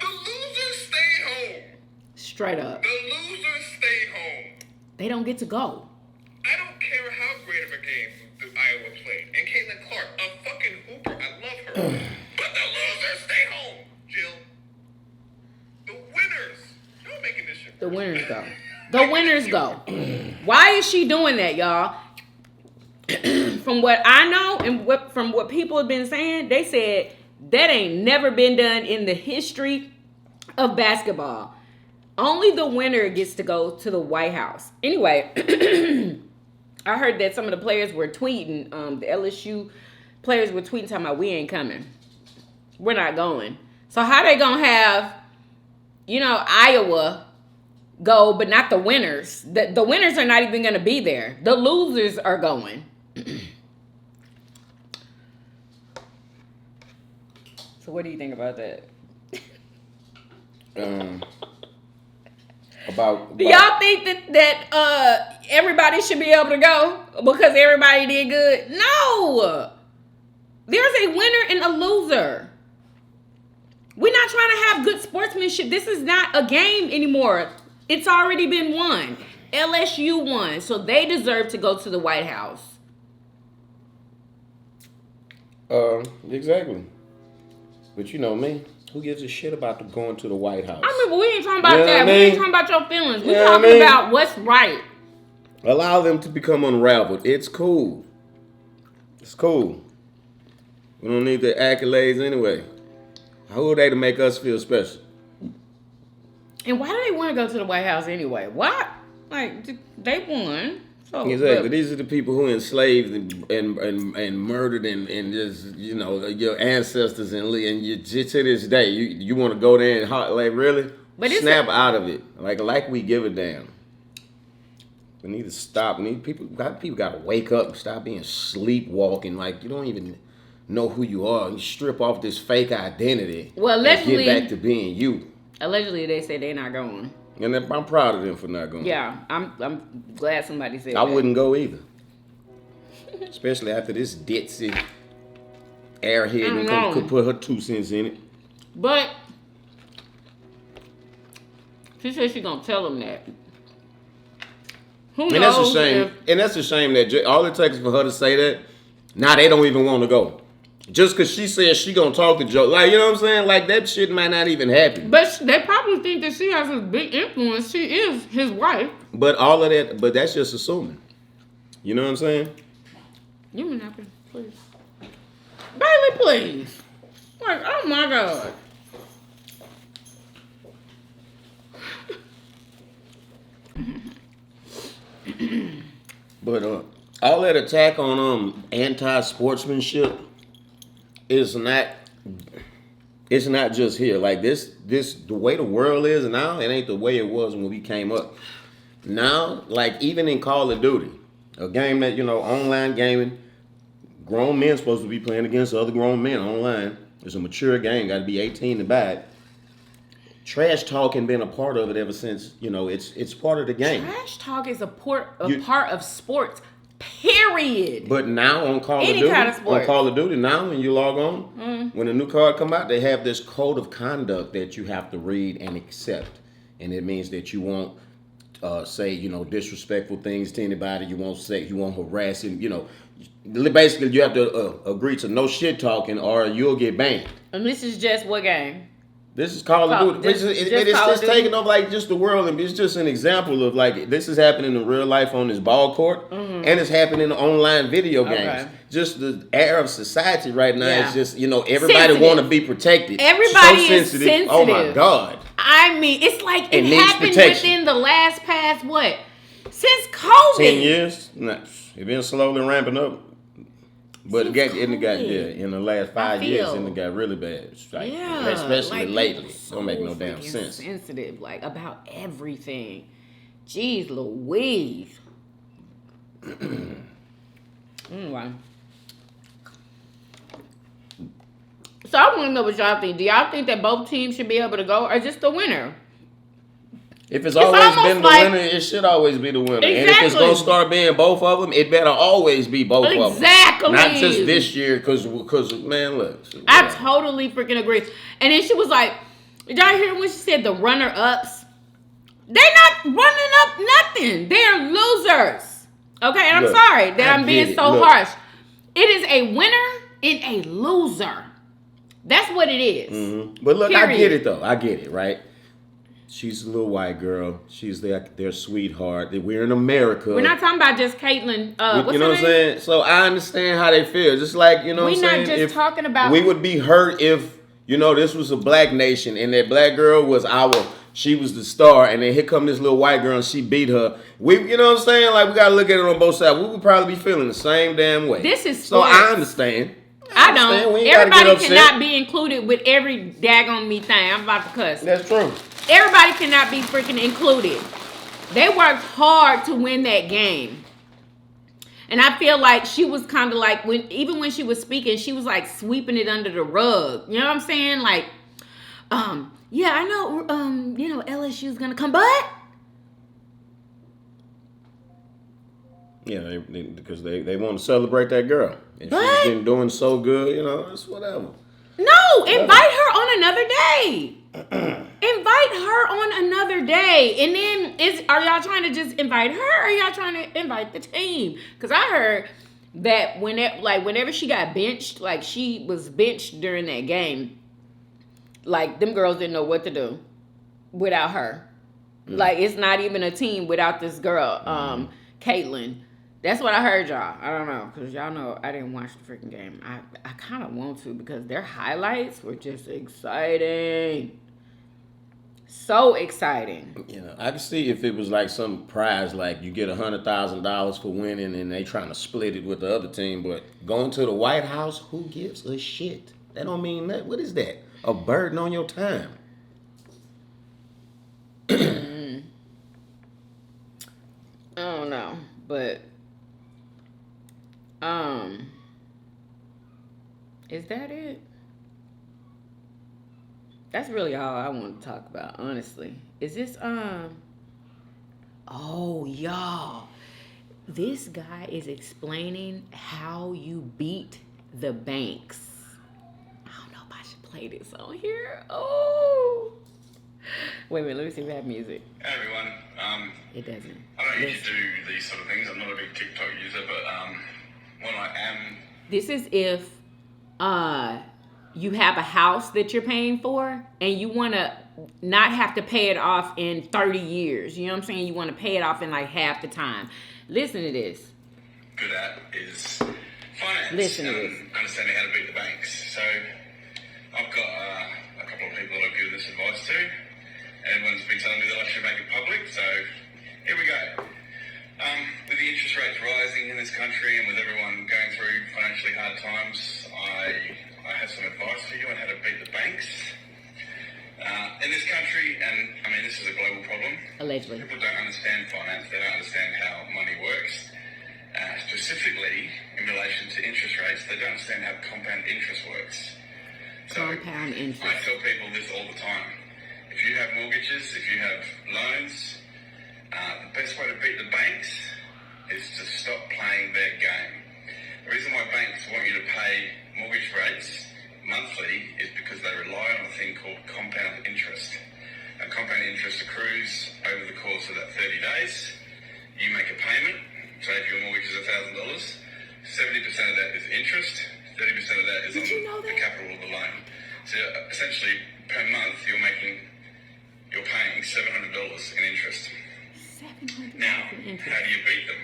Speaker 6: The losers stay home.
Speaker 3: Straight up.
Speaker 6: The losers stay home.
Speaker 3: They don't get to go.
Speaker 6: I don't care how great of a game the Iowa played. And Caitlin Clark, a fucking hooper. I love her. But the losers stay home, Jill. The winners. You're making this shit.
Speaker 3: The winners go. The winners go. Why is she doing that, y'all? From what I know and from what people have been saying, they said that ain't never been done in the history of basketball. Only the winner gets to go to the White House. Anyway, I heard that some of the players were tweeting, the LSU players were tweeting talking about we ain't coming. We're not going. So how they gonna have, Iowa go, but not the winners? The winners are not even gonna be there. The losers are going. So what do you think about that? Do y'all think that everybody should be able to go because everybody did good? No. There's a winner and a loser. We're not trying to have good sportsmanship. This is not a game anymore. It's already been won. LSU won, so they deserve to go to the White House.
Speaker 2: Exactly. But you know me. Who gives a shit about going to the White House?
Speaker 3: I mean, but we ain't talking about that. We ain't talking about your feelings. We're
Speaker 2: Yeah,
Speaker 3: talking about what's right.
Speaker 2: Allow them to become unraveled. It's cool. It's cool. We don't need the accolades anyway. Who are they to make us feel special?
Speaker 3: And why do they want to go to the White House anyway? Why? Like, they won. So,
Speaker 2: Exactly. These are the people who enslaved and murdered and just, your ancestors and you to this day, you want to go there and like really snap out of it. Like we give a damn. We need to stop. People got to wake up and stop being sleepwalking. Like you don't even know who you are. You strip off this fake identity.
Speaker 3: Well, allegedly,
Speaker 2: and get back to being you.
Speaker 3: Allegedly, they say they're not going.
Speaker 2: And I'm proud of them for not going.
Speaker 3: Yeah, I'm glad somebody said
Speaker 2: I
Speaker 3: that.
Speaker 2: wouldn't go either. Especially after this ditzy airhead could put her 2 cents in it.
Speaker 3: But she said she's gonna tell them that. Who knows?
Speaker 2: And that's a shame. And that's a shame that all it takes for her to say that. Now they don't even want to go. Just because she said she gonna talk to Joe. Like, you know what I'm saying? Like, that shit might not even happen.
Speaker 3: But they probably think that she has a big influence. She is his wife.
Speaker 2: But all of that, but that's just assuming. You know what I'm saying?
Speaker 3: You can happen, please. Bailey, please. Like, oh my God.
Speaker 2: But all that attack on anti-sportsmanship is not. It's not just here. Like this the way the world is now, it ain't the way it was when we came up. Now, like even in Call of Duty, a game that, online gaming, grown men supposed to be playing against other grown men online. It's a mature game, got to be 18 to buy it. Trash talking been a part of it ever since, it's part of the game.
Speaker 3: Trash talk is a part of sports, period.
Speaker 2: But now on Call
Speaker 3: Any
Speaker 2: of Duty,
Speaker 3: kind of sport.
Speaker 2: on Call of Duty, now when you log on, when a new card come out, they have this code of conduct that you have to read and accept. And it means that you won't say, disrespectful things to anybody. You won't harass him. Basically you have to agree to no shit talking or you'll get banned.
Speaker 3: And this is just what game?
Speaker 2: This is Call of Duty. It's just taking over like just the world, and it's just an example of like this is happening in real life on this ball court, and it's happening in online video games. Okay. Just the era of society right now is just everybody want to be protected.
Speaker 3: Everybody is sensitive.
Speaker 2: Oh my God!
Speaker 3: I mean, it's like it happened within the last past what? Since COVID.
Speaker 2: 10 years. Nah, it's been slowly ramping up. But in the last 5 years, it got really bad. Like, especially lately. So don't make no damn sense.
Speaker 3: Sensitive, like about everything. Jeez Louise. Anyway. So I want to know what y'all think. Do y'all think that both teams should be able to go, or just the winner?
Speaker 2: If it's always been the winner, it should always be the winner. Exactly. And if it's going to start being both of them, it better always be both of them.
Speaker 3: Exactly.
Speaker 2: Not just this year, because man, look.
Speaker 3: I totally freaking agree. And then she was like, did y'all hear when she said the runner-ups? They're not running up nothing. They're losers. Okay, and I'm sorry that I'm being so harsh. It is a winner and a loser. That's what it is.
Speaker 2: Mm-hmm. But look, period. I get it, though. I get it, right? She's a little white girl. She's their sweetheart. We're in America.
Speaker 3: We're not talking about just Caitlyn.
Speaker 2: You know what I'm saying? So I understand how they feel. Just like, you know what I'm saying?
Speaker 3: We're not just talking about...
Speaker 2: We would be hurt if, this was a black nation and that black girl was she was the star, and then here come this little white girl and she beat her. You know what I'm saying? Like, we got to look at it on both sides. We would probably be feeling the same damn way.
Speaker 3: This is sports.
Speaker 2: So I understand.
Speaker 3: I don't. Everybody cannot be included with every daggone me thing. I'm about to cuss.
Speaker 2: That's true.
Speaker 3: Everybody cannot be freaking included. They worked hard to win that game. And I feel like she was kind of like, even when she was speaking, she was like sweeping it under the rug. You know what I'm saying? Like, yeah, I know, LSU's going to come, but...
Speaker 2: Yeah, because they want to celebrate that girl. And she's been doing so good, it's whatever.
Speaker 3: No, invite her on another day. Invite her on another day. And then are y'all trying to just invite her, or are y'all trying to invite the team? Because I heard that whenever she got benched, like she was benched during that game, like them girls didn't know what to do without her. Like it's not even a team without this girl, Caitlyn. That's what I heard, y'all. I don't know, because y'all know I didn't watch the freaking game. I kind of want to, because their highlights were just exciting. So exciting.
Speaker 2: I can see if it was like some prize, like you get $100,000 for winning and they trying to split it with the other team, but going to the White House, who gives a shit? That don't mean that. What is that? A burden on your time.
Speaker 3: I don't know, but... is that it? That's really all I want to talk about, honestly. Is this, oh, y'all. This guy is explaining how you beat the banks. I don't know if I should play this on here. Oh. Wait a minute, let me see if I have music.
Speaker 9: Hey everyone.
Speaker 3: It doesn't.
Speaker 9: I don't usually do these sort of things. I'm not a big TikTok user, but when I am...
Speaker 3: This is if you have a house that you're paying for and you want to not have to pay it off in 30 years. You know what I'm saying? You want to pay it off in like half the time. Listen to this.
Speaker 9: Good at is finance.
Speaker 3: Listen to this.
Speaker 9: Understanding how to beat the banks. So I've got a couple of people that I've given this advice to. Everyone's been telling me that I should make it public, so here we go. With the interest rates rising in this country and with everyone going through financially hard times, I have some advice for you on how to beat the banks. In this country, country, and I mean, this is a global problem.
Speaker 3: Allegedly.
Speaker 9: People don't understand finance. They don't understand how money works. Specifically in relation to interest rates, they don't understand how compound interest works. So
Speaker 3: Compound interest.
Speaker 9: I tell people this all the time. If you have mortgages, if you have loans, the best way to beat the banks is to stop playing their game. The reason why banks want you to pay mortgage rates monthly is because they rely on a thing called compound interest. And compound interest accrues over the course of that 30 days. You make a payment. So if your mortgage is $1,000, 70% of that is interest, 30% of that is on the capital of the loan. So essentially, per month, you're paying $700 in interest. Now, how do you beat them?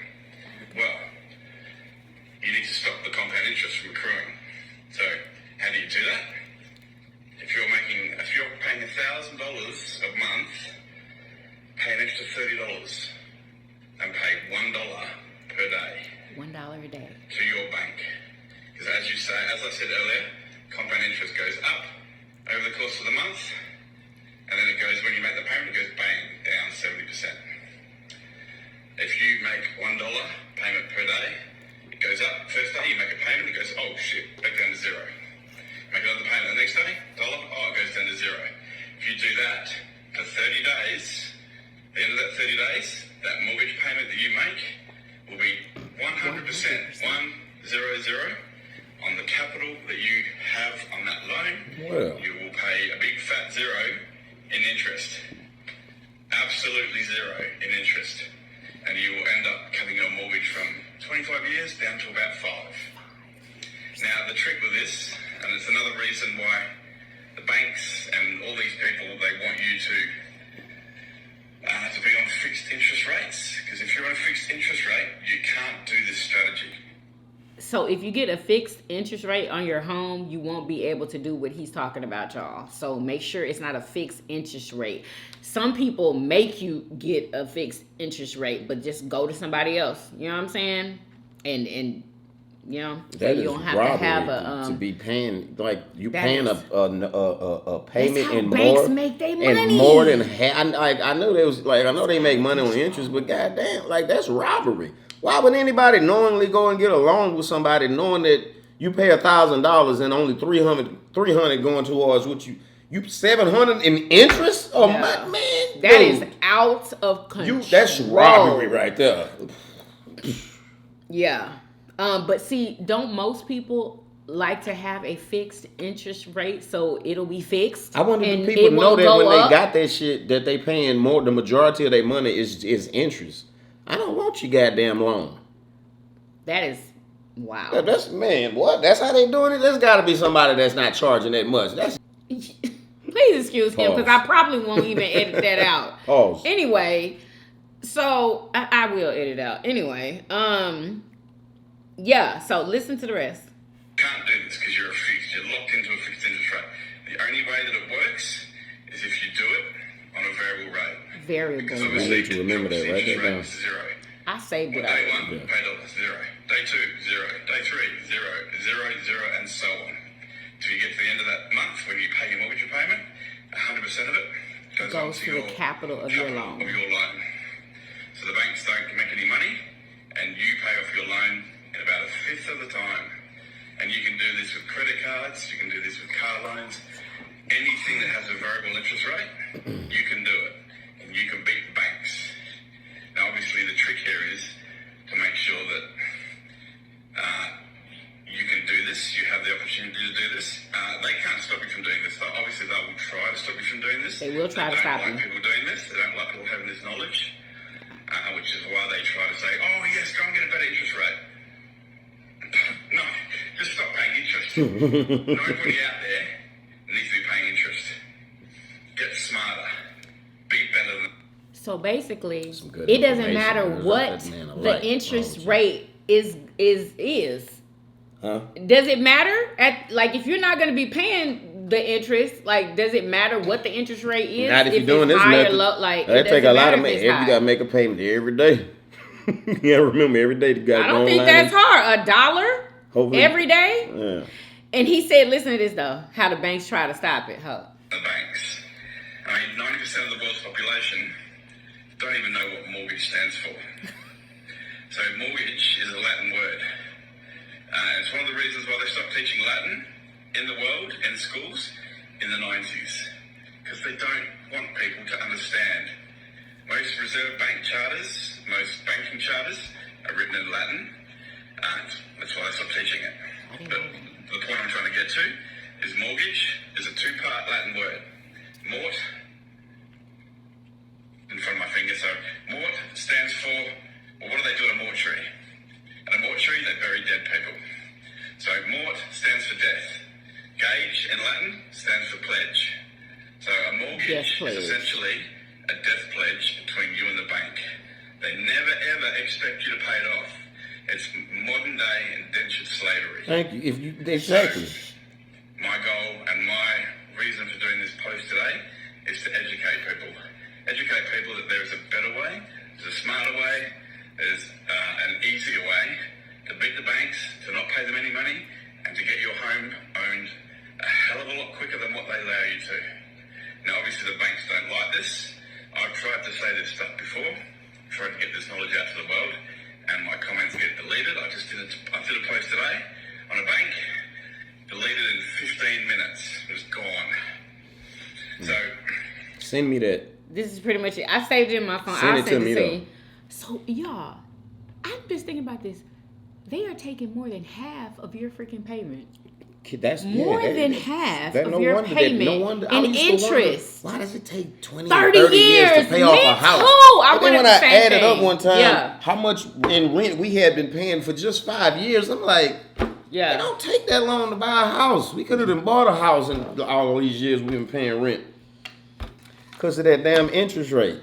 Speaker 9: Well, you need to stop the compound interest from accruing. So how do you do that? If you're paying $1,000 a month, pay an extra $30 and pay $1 per day.
Speaker 3: $1 a day.
Speaker 9: To your bank. Because as I said earlier, compound interest goes up over the course of the month, and then it goes, when you make the payment, it goes bang, down 70%. If you make $1 payment per day, it goes up. First day you make a payment, it goes, oh shit, back down to zero. Make another payment the next day, $1, oh, it goes down to zero. If you do that for 30 days, at the end of that 30 days, that mortgage payment that you make will be 100%, 100, on the capital that you have on that loan.
Speaker 2: Well.
Speaker 9: You will pay a big fat zero in interest. Absolutely zero in interest. And you will end up cutting your mortgage from 25 years down to about 5. Now, the trick with this, and it's another reason why the banks and all these people, they want you to be on fixed interest rates. Because if you're on a fixed interest rate, you can't do this strategy.
Speaker 3: So if you get a fixed interest rate on your home, you won't be able to do what he's talking about, y'all. So make sure it's not a fixed interest rate. Some people make you get a fixed interest rate, but just go to somebody else. You know what I'm saying? And you know, so
Speaker 2: that
Speaker 3: you
Speaker 2: is
Speaker 3: don't have
Speaker 2: robbery
Speaker 3: to have
Speaker 2: to be paying, like you
Speaker 3: that
Speaker 2: paying
Speaker 3: is-
Speaker 2: a payment
Speaker 3: That's how
Speaker 2: and
Speaker 3: banks
Speaker 2: more
Speaker 3: make their
Speaker 2: and
Speaker 3: money.
Speaker 2: more than half. I know they was like, I know they make money on interest, but goddamn, like that's robbery. Why would anybody knowingly go and get a loan with somebody knowing that you pay $1,000 and only 300 going towards what you 700 in interest? Oh
Speaker 3: Yeah.
Speaker 2: my man,
Speaker 3: That is
Speaker 2: dude.
Speaker 3: out of control.
Speaker 2: That's robbery right there.
Speaker 3: Yeah. But see, don't most people like to have a fixed interest rate so it'll be fixed?
Speaker 2: I wonder
Speaker 3: and
Speaker 2: if people
Speaker 3: it
Speaker 2: know
Speaker 3: won't
Speaker 2: that
Speaker 3: go
Speaker 2: when
Speaker 3: up?
Speaker 2: they got that shit that they paying more, the majority of their money is interest. I don't want your goddamn loan.
Speaker 3: That is wow.
Speaker 2: Yeah, that's man, what? That's how they doing it. There's got to be somebody that's not charging that much. That's
Speaker 3: Please excuse him because
Speaker 2: Pause.
Speaker 3: I probably won't even edit that out.
Speaker 2: Pause.
Speaker 3: Anyway, so I will edit out. Anyway, yeah. So listen to the rest.
Speaker 9: Can't do this because you're locked into a fixed interest rate. The only way that it works is if you do it on a variable rate.
Speaker 3: Variable.
Speaker 9: Because
Speaker 2: I
Speaker 9: obviously
Speaker 2: need to remember that. Write
Speaker 9: interest
Speaker 2: that
Speaker 9: rate
Speaker 2: down.
Speaker 9: is zero.
Speaker 3: I saved it
Speaker 9: Day
Speaker 3: out.
Speaker 9: 1,
Speaker 2: Yeah.
Speaker 9: pay $1, 0. Day 2, 0. Day 3, 0. 0, 0, and so on. Till you get to the end of that month when you pay your mortgage repayment, 100% of it goes
Speaker 3: Goes
Speaker 9: onto
Speaker 3: to the
Speaker 9: your
Speaker 3: capital of your loan.
Speaker 9: So the banks don't make any money, and you pay off your loan in about a fifth of the time. And you can do this with credit cards, you can do this with car loans, anything that has a variable interest rate, you can do it. And you can beat the banks. Now obviously the trick here is to make sure that you can do this, you have the opportunity to do this. They can't stop you from doing this. Obviously they will try to stop you from doing this.
Speaker 3: They will try to stop
Speaker 9: They don't like
Speaker 3: you.
Speaker 9: people doing this, they don't like people having this knowledge, which is why they try to say, oh yes, go and get a better interest rate. No, just stop paying interest. Nobody out there needs to be paying interest. Get smarter. Be better than...
Speaker 3: So basically,
Speaker 2: Some good
Speaker 3: it doesn't
Speaker 2: information.
Speaker 3: matter
Speaker 2: There's
Speaker 3: what
Speaker 2: that man a
Speaker 3: the
Speaker 2: light.
Speaker 3: interest
Speaker 2: Oh,
Speaker 3: rate is.
Speaker 2: huh?
Speaker 3: Does it matter? Like if you're not going to be paying the interest, like does it matter what the interest rate is?
Speaker 2: Not if you're doing
Speaker 3: it's
Speaker 2: this
Speaker 3: high or
Speaker 2: method.
Speaker 3: low, like
Speaker 2: That
Speaker 3: it
Speaker 2: take a
Speaker 3: doesn't
Speaker 2: lot
Speaker 3: matter
Speaker 2: of
Speaker 3: if
Speaker 2: money.
Speaker 3: it's
Speaker 2: You
Speaker 3: high.
Speaker 2: got to make a payment every day. Yeah, remember every day you got
Speaker 3: I don't think that's hard. $1
Speaker 2: Hopefully-
Speaker 3: every day.
Speaker 2: Yeah.
Speaker 3: And he said, listen to this though, how the banks try to stop it. Huh?
Speaker 9: the banks. I mean, 90% of the world's population don't even know what mortgage stands for. So mortgage is a Latin word. It's one of the reasons why they stopped teaching Latin in the world, in schools, in the 90s. Because they don't want people to understand. Most Reserve Bank charters, most banking charters are written in Latin. That's why they stopped teaching it. But the point I'm trying to get to is mortgage is a two-part Latin word. Mort, in front of my finger, so mort stands for, well, what do they do at a mortuary? At a mortuary, they bury dead people. So mort stands for death. Gage in Latin stands for pledge. So a mortgage is essentially a death pledge between you and the bank. They never ever expect you to pay it off. It's modern day indentured slavery.
Speaker 2: Thank you. Exactly.
Speaker 9: So, my goal and my reason for doing this post today is to educate people. Educate people that there is a better way, there's a smarter way, there's an easier way to beat the banks, to not pay them any money, and to get your home owned a hell of a lot quicker than what they allow you to. Now, obviously, the banks don't like this. I've tried to say this stuff before, tried to get this knowledge out to the world, and my comments get deleted. I did a post today on a bank, deleted in 15 minutes. It was gone. So,
Speaker 2: send me that.
Speaker 3: This is pretty much it. I saved it in my phone.
Speaker 2: Send it to me, though.
Speaker 3: So, y'all, I'm just thinking about this. They are taking more than half of your freaking payment.
Speaker 2: That's
Speaker 3: more than half of
Speaker 2: no
Speaker 3: your
Speaker 2: wonder
Speaker 3: payment
Speaker 2: no wonder,
Speaker 3: in interest.
Speaker 2: Why does it take 20
Speaker 3: 30
Speaker 2: 30 years to pay off a house?
Speaker 3: Too. I
Speaker 2: But then when I added up
Speaker 3: thing.
Speaker 2: one time
Speaker 3: Yeah.
Speaker 2: how much in rent we had been paying for just 5 years, I'm like,
Speaker 3: yeah,
Speaker 2: it don't take that long to buy a house. We could have bought a house in all of these years we've been paying rent because of that damn interest rate.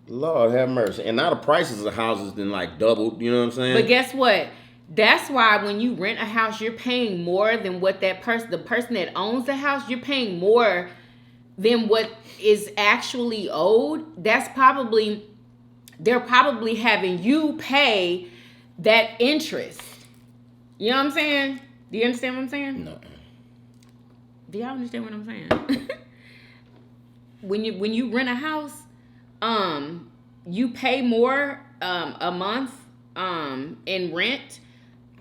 Speaker 2: Lord have mercy. And now the prices of houses then like doubled. You know what I'm saying?
Speaker 3: But guess what? That's why when you rent a house, you're paying more than what the person that owns the house, you're paying more than what is actually owed. They're probably having you pay that interest. You know what I'm saying? Do you understand what I'm saying?
Speaker 2: No.
Speaker 3: Do y'all understand what I'm saying? When you rent a house, you pay more a month in rent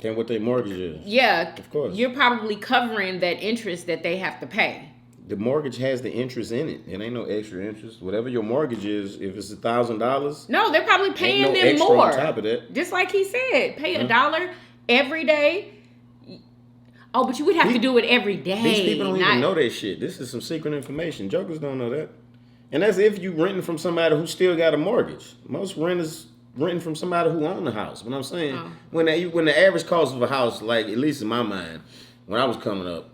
Speaker 2: Than what their mortgage is.
Speaker 3: Yeah,
Speaker 2: Of course.
Speaker 3: You're probably covering that interest that they have to pay.
Speaker 2: The mortgage has the interest in it. It ain't no extra interest. Whatever your mortgage is, if it's $1,000,
Speaker 3: No, they're probably paying
Speaker 2: no
Speaker 3: them
Speaker 2: extra
Speaker 3: more.
Speaker 2: on top of that.
Speaker 3: Just like he said, pay $1 every day. Oh, but you would have to do it every day.
Speaker 2: These people don't even know that shit. This is some secret information. Jokers don't know that. And that's if you renting from somebody who still got a mortgage. Most renters renting from somebody who own the house. What I'm saying, when the average cost of a house, like at least in my mind, when I was coming up,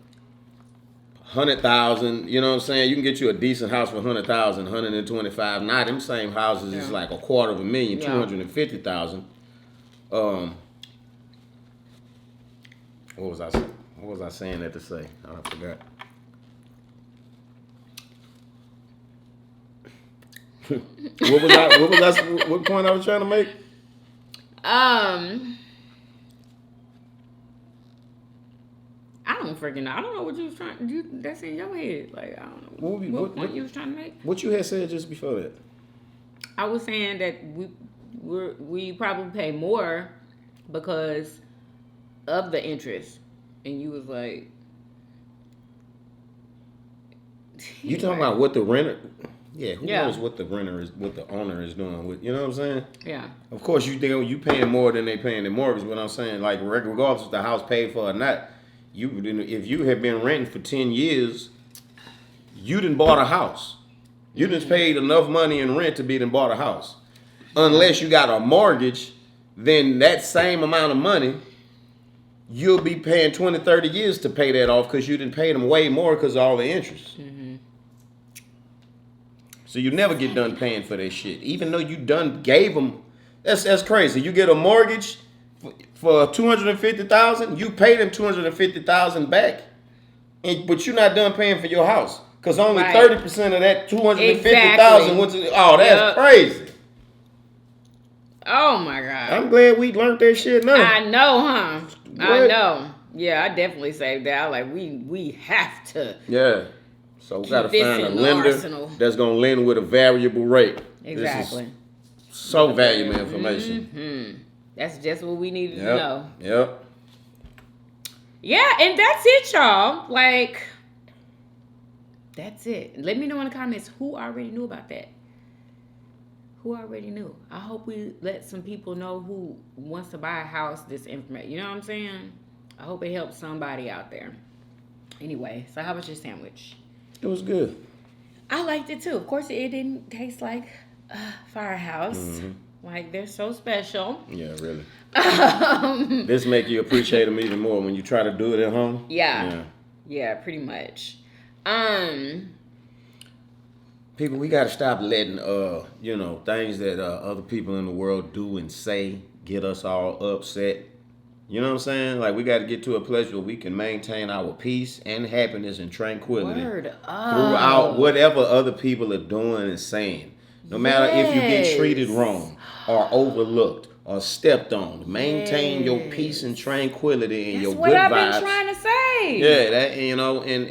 Speaker 2: 100,000. You know what I'm saying? You can get you a decent house for 100,000, 125. Now them same houses is like $250,000, 250,000. What was I saying? What was I saying that to say? I forgot. What point I was trying to make?
Speaker 3: I don't freaking know. I don't know what you was trying to do. That's in your head. Like, I don't know. What point you was trying to make?
Speaker 2: What you had said just before that?
Speaker 3: I was saying that we probably pay more because of the interest. And you was like...
Speaker 2: You talking about what the renter... Yeah, who knows what the renter is, what the owner is doing with, you know what I'm saying?
Speaker 3: Yeah.
Speaker 2: Of course, you paying more than they paying the mortgage, but I'm saying, like, regardless if the house paid for or not, if you have been renting for 10 years, you done bought a house. You done paid enough money in rent to be done bought a house. Unless you got a mortgage, then that same amount of money, you'll be paying 20, 30 years to pay that off because you didn't pay them way more because of all the interest. Mm-hmm. So you never get done paying for that shit. Even though you done gave them, that's crazy. You get a mortgage for $250,000, you pay them $250,000 back, but you're not done paying for your house because only 30% of that $250,000 went to. Oh, that's crazy.
Speaker 3: Oh my God.
Speaker 2: I'm glad we learned that shit now.
Speaker 3: I know, huh?
Speaker 2: What?
Speaker 3: I know. Yeah, I definitely saved that. I like we have to.
Speaker 2: Yeah. So we got to
Speaker 3: this
Speaker 2: find a
Speaker 3: in the
Speaker 2: lender
Speaker 3: arsenal.
Speaker 2: that's going to lend with a variable rate.
Speaker 3: Exactly.
Speaker 2: This is so valuable information.
Speaker 3: Mm-hmm. That's just what we needed to know.
Speaker 2: Yep.
Speaker 3: Yeah, and that's it, y'all. Like, that's it. Let me know in the comments who already knew about that. Who already knew? I hope we let some people know who wants to buy a house this information. You know what I'm saying? I hope it helps somebody out there. Anyway, so how was your sandwich?
Speaker 2: It was good.
Speaker 3: I liked it too. Of course, it didn't taste like Firehouse.
Speaker 2: Mm-hmm.
Speaker 3: Like, they're so special.
Speaker 2: Yeah, really. This make you appreciate them even more when you try to do it at home.
Speaker 3: Yeah, pretty much.
Speaker 2: People, we got to stop letting, things that other people in the world do and say get us all upset. You know what I'm saying? Like, we got to get to a place where we can maintain our peace and happiness and tranquility throughout whatever other people are doing and saying. No matter if you get treated wrong or overlooked or stepped on, maintain your peace and tranquility and your good vibes.
Speaker 3: That's what I've been trying to say.
Speaker 2: Yeah,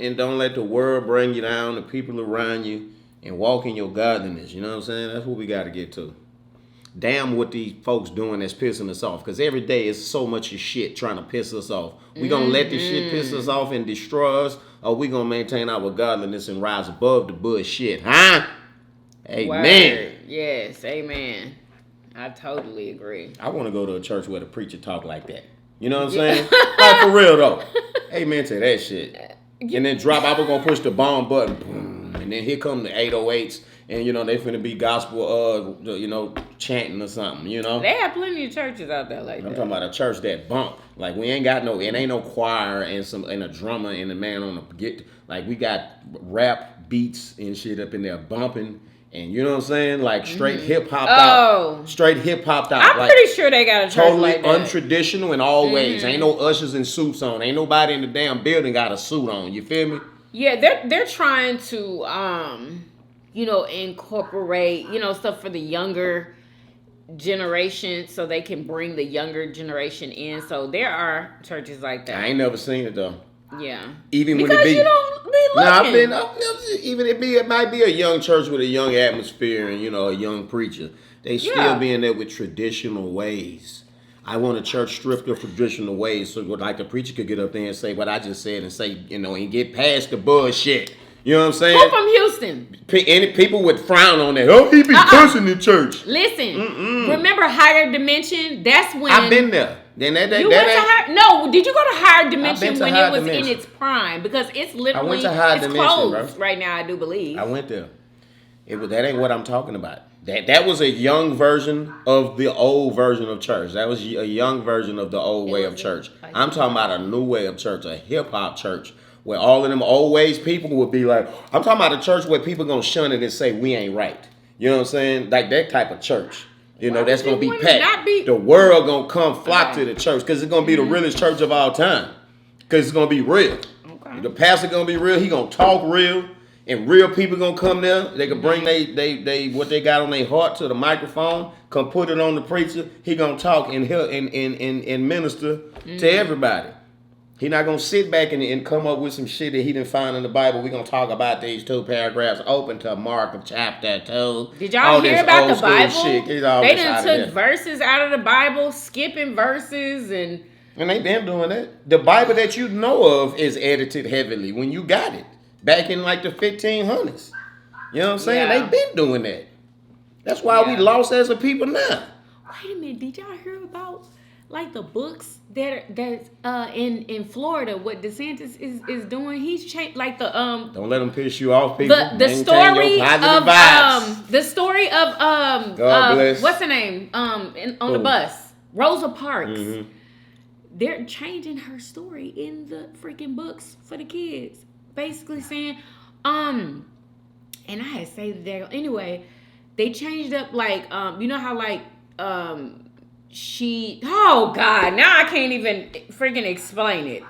Speaker 2: and don't let the world bring you down, the people around you. And walk in your godliness, you know what I'm saying? That's what we got to get to. Damn what these folks doing that's pissing us off. Because every day is so much of shit trying to piss us off. We going to let this shit piss us off and destroy us? Or we going to maintain our godliness and rise above the bullshit, huh? Amen.
Speaker 3: Word. Yes, amen. I totally agree.
Speaker 2: I want to go to a church where the preacher talk like that. You know what I'm saying? Like, for real, though. Amen to that shit. And then drop, I was going to push the bomb button. Boom. And then here come the 808s, and they finna be gospel, chanting or something,
Speaker 3: They have plenty of churches out there like that.
Speaker 2: I'm talking about a church that bump. Like, we ain't got it ain't no choir and a drummer and a man on a get. Like, we got rap beats and shit up in there bumping, and you know what I'm saying? Like, straight hip hop out. Straight hip hop out.
Speaker 3: I'm pretty sure they got a church
Speaker 2: totally
Speaker 3: like that.
Speaker 2: Untraditional in all ways. Ain't no ushers in suits on. Ain't nobody in the damn building got a suit on. You feel me?
Speaker 3: Yeah, they're trying to incorporate, stuff for the younger generation so they can bring the younger generation in. So there are churches like that.
Speaker 2: I ain't never seen it though.
Speaker 3: Yeah.
Speaker 2: Even
Speaker 3: because
Speaker 2: when it be,
Speaker 3: you don't be looking.
Speaker 2: It might be a young church with a young atmosphere and a young preacher. They still be in there with traditional ways. I want a church stripped of traditional ways so like the preacher could get up there and say what I just said and say, and get past the bullshit. You know what I'm saying?
Speaker 3: Who from Houston?
Speaker 2: Any people would frown on that. Oh, he be cursing in church.
Speaker 3: Listen, remember Higher Dimension? That's when
Speaker 2: I've been there. Then
Speaker 3: did you go to Higher Dimension when it was in its prime? Because it's literally closed right now, I do believe.
Speaker 2: I went there. That ain't what I'm talking about. That was a young version of the old version of church. That was a young version of the old way of church. I'm talking about a new way of church, a hip hop church, where all of them old ways people would be like, I'm talking about a church where people gonna shun it and say we ain't right. You know what I'm saying? Like that type of church. That's gonna be packed. The world gonna come flock to the church because it's gonna be the realest church of all time. Because it's gonna be real. Okay. The pastor gonna be real. He gonna talk real. And real people gonna come there. They can bring they what they got on their heart to the microphone. Come put it on the preacher. He gonna talk and minister to everybody. He not gonna sit back and come up with some shit that he didn't find in the Bible. We gonna talk about these 2 paragraphs open to Mark of chapter 2.
Speaker 3: Did y'all hear about the Bible?
Speaker 2: Shit.
Speaker 3: They done took verses out of the Bible, skipping verses and
Speaker 2: they been doing that. The Bible that you know of is edited heavily when you got it. Back in like the 1500s. You know what I'm saying?
Speaker 3: Yeah.
Speaker 2: They've been doing that. That's why we lost as a people now.
Speaker 3: Wait a minute. Did y'all hear about like the books that's in Florida, what DeSantis is doing? He's changed like the
Speaker 2: Don't let them piss you off, people.
Speaker 3: The story of the story of
Speaker 2: God bless.
Speaker 3: what's her name? On the bus. Rosa Parks. Mm-hmm. They're changing her story in the freaking books for the kids. Basically saying, and I had saved that. Anyway, they changed up like, you know how like, oh God, now I can't even freaking explain it.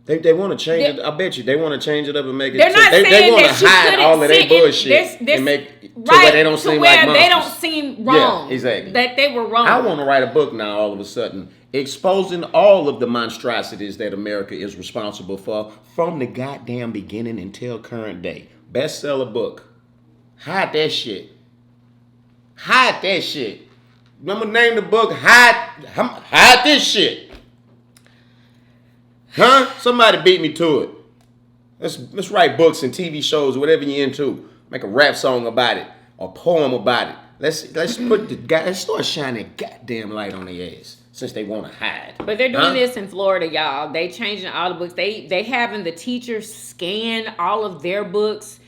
Speaker 2: They want to change it. I bet you they want to change it up and make it.
Speaker 3: They're not
Speaker 2: they
Speaker 3: saying
Speaker 2: want
Speaker 3: that
Speaker 2: to
Speaker 3: she
Speaker 2: hide
Speaker 3: couldn't
Speaker 2: all of their
Speaker 3: sit in-
Speaker 2: bullshit
Speaker 3: there's-
Speaker 2: and make to
Speaker 3: right,
Speaker 2: where they don't seem
Speaker 3: where
Speaker 2: like monsters.
Speaker 3: they don't seem wrong.
Speaker 2: Yeah, exactly.
Speaker 3: That they were wrong.
Speaker 2: I want to write a book now. All of a sudden, exposing all of the monstrosities that America is responsible for from the goddamn beginning until current day. Bestseller book. Hide that shit. Hide that shit. I'm gonna name the book Hide This Shit. Huh? Somebody beat me to it. Let's write books and TV shows, whatever you're into. Make a rap song about it, or poem about it. Let's start shining goddamn light on their ass since they want to hide.
Speaker 3: But they're doing this in Florida, y'all. They changing all the books. They having the teachers scan all of their books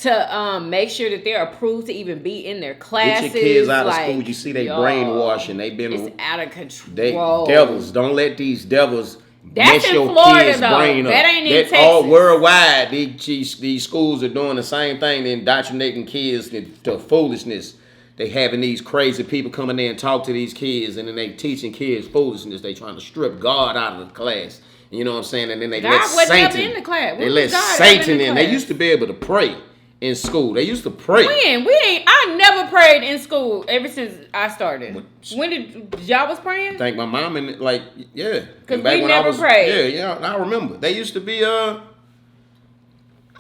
Speaker 3: to make sure that they're approved to even be in their classes.
Speaker 2: Get your kids out of school. You see they brainwashing. They've been
Speaker 3: it's out of control.
Speaker 2: Devils. Don't let these devils
Speaker 3: That's
Speaker 2: mess
Speaker 3: in
Speaker 2: your
Speaker 3: Florida,
Speaker 2: kids'
Speaker 3: though.
Speaker 2: brain up.
Speaker 3: That ain't in
Speaker 2: That's
Speaker 3: Texas.
Speaker 2: all worldwide. These schools are doing the same thing. They're indoctrinating kids to foolishness. They having these crazy people come in there and talk to these kids, and then they teaching kids foolishness. They trying to strip God out of the class. You know what I'm saying? And then they
Speaker 3: God
Speaker 2: let
Speaker 3: wasn't
Speaker 2: Satan
Speaker 3: ever in the class.
Speaker 2: They
Speaker 3: When
Speaker 2: let
Speaker 3: was God
Speaker 2: Satan
Speaker 3: ever in the
Speaker 2: in. They
Speaker 3: class?
Speaker 2: used to be able to pray in school. They used to pray.
Speaker 3: I never prayed in school ever since I started. When did y'all was praying?
Speaker 2: I think my mom and yeah.
Speaker 3: Because
Speaker 2: Back
Speaker 3: we
Speaker 2: when
Speaker 3: never prayed.
Speaker 2: Yeah, I remember. They used to be I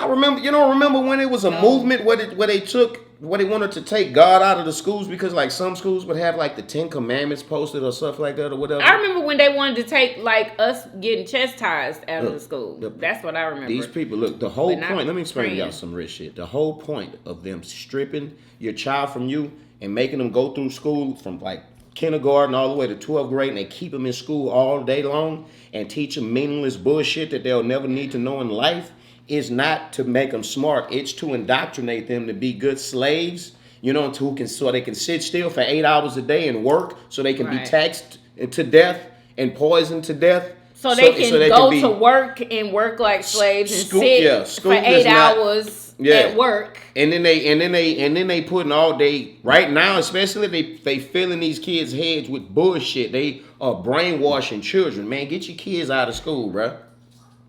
Speaker 2: remember. You don't remember when it was a movement where they wanted to take God out of the schools because like some schools would have like the 10 Commandments posted or stuff like that or whatever.
Speaker 3: I remember when they wanted to take like us getting chastised out of the school. That's what I remember.
Speaker 2: These people, look, the whole
Speaker 3: But not
Speaker 2: point, let me explain to
Speaker 3: praying.
Speaker 2: y'all some rich shit. The whole point of them stripping your child from you and making them go through school from like kindergarten all the way to 12th grade, and they keep them in school all day long and teach them meaningless bullshit that they'll never need to know in life, is not to make them smart. It's to indoctrinate them to be good slaves, you know, so they can sit still for 8 hours a day and work, so they can be taxed to death and poisoned to death.
Speaker 3: So they can go to work and work like slaves and sit for 8 hours at work.
Speaker 2: And then they putting all day right now, especially they filling these kids' heads with bullshit. They are brainwashing children. Man, get your kids out of school, bro.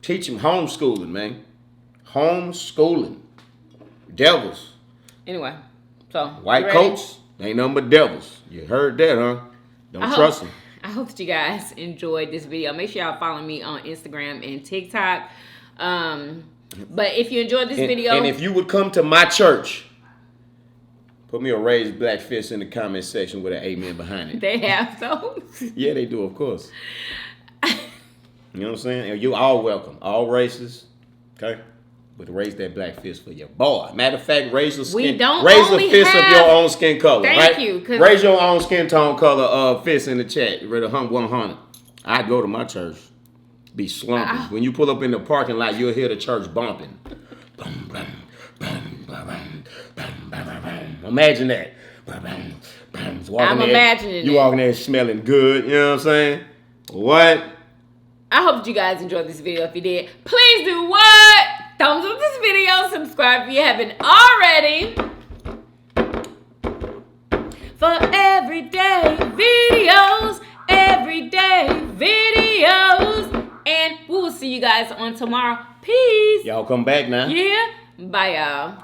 Speaker 2: Teach them homeschooling, man. Homeschooling. Devils.
Speaker 3: Anyway, so
Speaker 2: white coats, they ain't nothing but devils. You heard that, huh? Don't trust them.
Speaker 3: I hope that you guys enjoyed this video. Make sure y'all follow me on Instagram and TikTok. But if you enjoyed this video,
Speaker 2: and if you would come to my church, put me a raised black fist in the comment section with an amen behind it.
Speaker 3: They have those.
Speaker 2: Yeah, they do, of course. You know what I'm saying? You all welcome, all races. Okay. But raise that black fist for your boy. Matter of fact, raise the skin. Raise the fist of your own skin color.
Speaker 3: Thank
Speaker 2: right?
Speaker 3: you.
Speaker 2: Raise your own skin tone color fist in the chat. Ready to 100. I'd go to my church. Be slumping. When you pull up in the parking lot, you'll hear the church bumping. Bum, bum, bum, bum, bum, bum, bum, bum. Imagine that. Bum, bum, bum.
Speaker 3: I'm imagining
Speaker 2: you walking there smelling good. You know what I'm saying? What?
Speaker 3: I hope that you guys enjoyed this video. If you did, please do what? Thumbs up this video, subscribe if you haven't already. For everyday videos, and we will see you guys on tomorrow. Peace.
Speaker 2: Y'all come back now.
Speaker 3: Yeah. Bye, y'all.